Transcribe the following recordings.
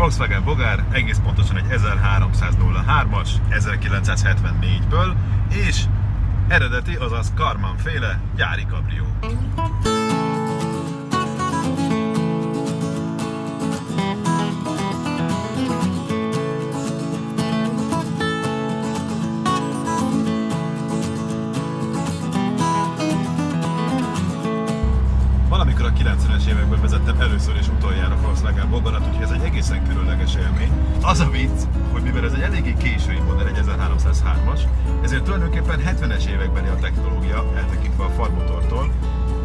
Volkswagen Bogár egész pontosan egy 1303-as 1974-ből, és eredeti, azaz Karmann féle gyári kabrió. Valamikor a 90-es években vezettem először és utoljára Volkswagen Bogarat, úgyhogy ez egy egészen különleges élmény. Az a vicc, hogy mivel ez egy eléggé késői modell, egy 1303-as, ezért tulajdonképpen 70-es évekbeli a technológia, eltekintve a Ford motortól,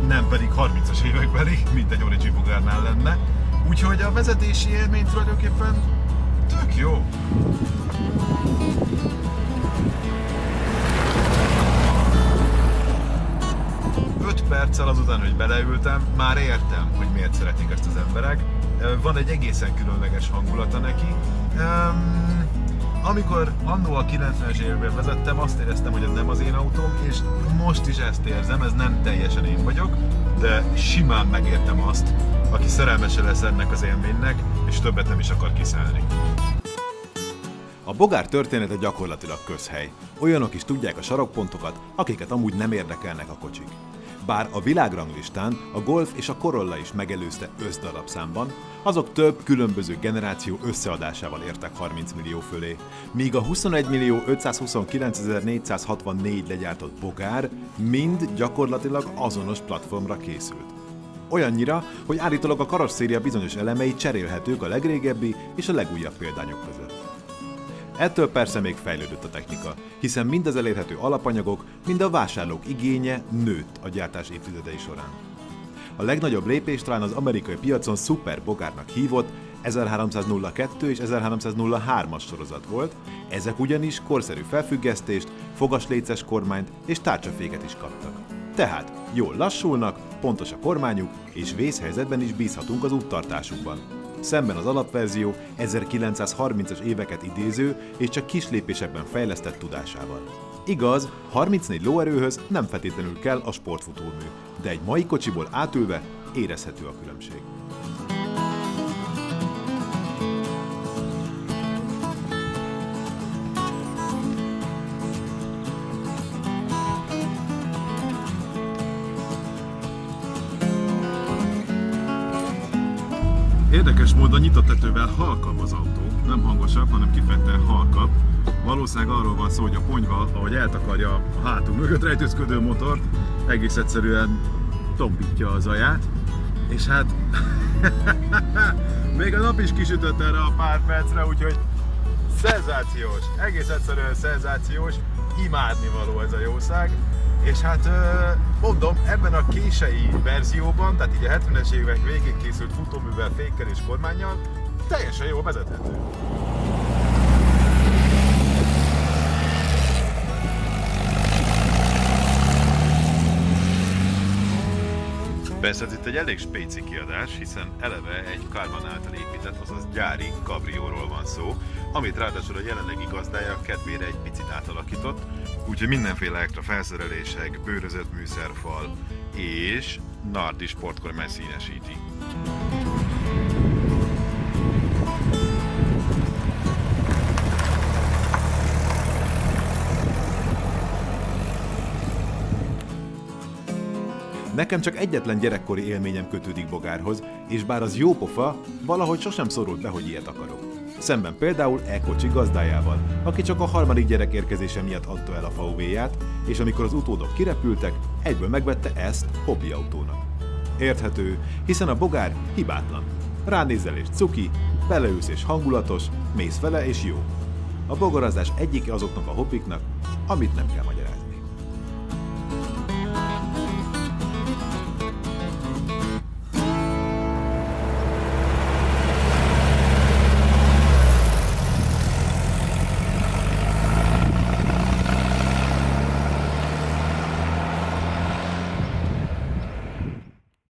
nem pedig 30-as évekbeli, mint egy Origi Bogárnál lenne. Úgyhogy a vezetési élmény tulajdonképpen tök jó. Perccel azután, hogy beleültem, már értem, hogy miért szeretik ezt az emberek. Van egy egészen különleges hangulata neki. Amikor annó a 90-es években vezettem, azt éreztem, hogy ez nem az én autóm, és most is ezt érzem, ez nem teljesen én vagyok, de simán megértem azt, aki szerelmese lesz ennek az élménynek, és többet nem is akar kiszállni. A Bogár története gyakorlatilag közhely. Olyanok is tudják a sarokpontokat, akiket amúgy nem érdekelnek a kocsik. Bár a világranglistán a Golf és a Corolla is megelőzte összdarabszámban, azok több különböző generáció összeadásával értek 30 millió fölé, míg a 21.529.464 legyártott Bogár mind gyakorlatilag azonos platformra készült. Olyannyira, hogy állítólag a karosszéria bizonyos elemei cserélhetők a legrégebbi és a legújabb példányok között. Ettől persze még fejlődött a technika, hiszen mind az elérhető alapanyagok, mind a vásárlók igénye nőtt a gyártás évtizedei során. A legnagyobb lépés talán az amerikai piacon Super Bogárnak hívott 1302 és 1303-as sorozat volt, ezek ugyanis korszerű felfüggesztést, fogasléces kormányt és tárcsaféket is kaptak. Tehát jól lassulnak, pontos a kormányuk, és vészhelyzetben is bízhatunk az úttartásukban. Szemben az alapverzió 1930-as éveket idéző és csak kis lépésekben fejlesztett tudásával. Igaz, 34 lóerőhöz nem feltétlenül kell a sportfutómű, de egy mai kocsiból átülve érezhető a különbség. Érdekes módon nyitott tetővel halkabb az autó, nem hangosabb, hanem kifejezetten halkabb. Valószínűleg arról van szó, hogy a ponyva, ahogy eltakarja a hátunk mögött rejtőzködő motort, egész egyszerűen tompítja a zaját, és hát még a nap is kisütött erre a pár percre, úgyhogy szenzációs, egész egyszerűen szenzációs, imádnivaló ez a jószág. És hát mondom, ebben a kései verzióban, tehát így a 70-es évek végén készült futóművel, fékkel és kormánnyal teljesen jól vezethető. Persze ez itt egy elég spéci kiadás, hiszen eleve egy Karmann által épített, azaz gyári kabrióról van szó, amit ráadásul a jelenlegi gazdája kedvére egy picit átalakított, úgyhogy mindenféle extra felszerelések, bőrözött műszerfal és nardi sportkormány színesíti. Nekem csak egyetlen gyerekkori élményem kötődik Bogárhoz, és bár az jó pofa, valahogy sosem szorult be, hogy ilyet akarok. Szemben például e-kocsi gazdájával, aki csak a harmadik gyerek érkezése miatt adta el a VW-ját, és amikor az utódok kirepültek, egyből megvette ezt hobbiautónak. Érthető, hiszen a Bogár hibátlan. Ránézel és cuki, beleülsz és hangulatos, mész vele és jó. A bogarazás egyike azoknak a hobbiknak, amit nem kell magyarázni.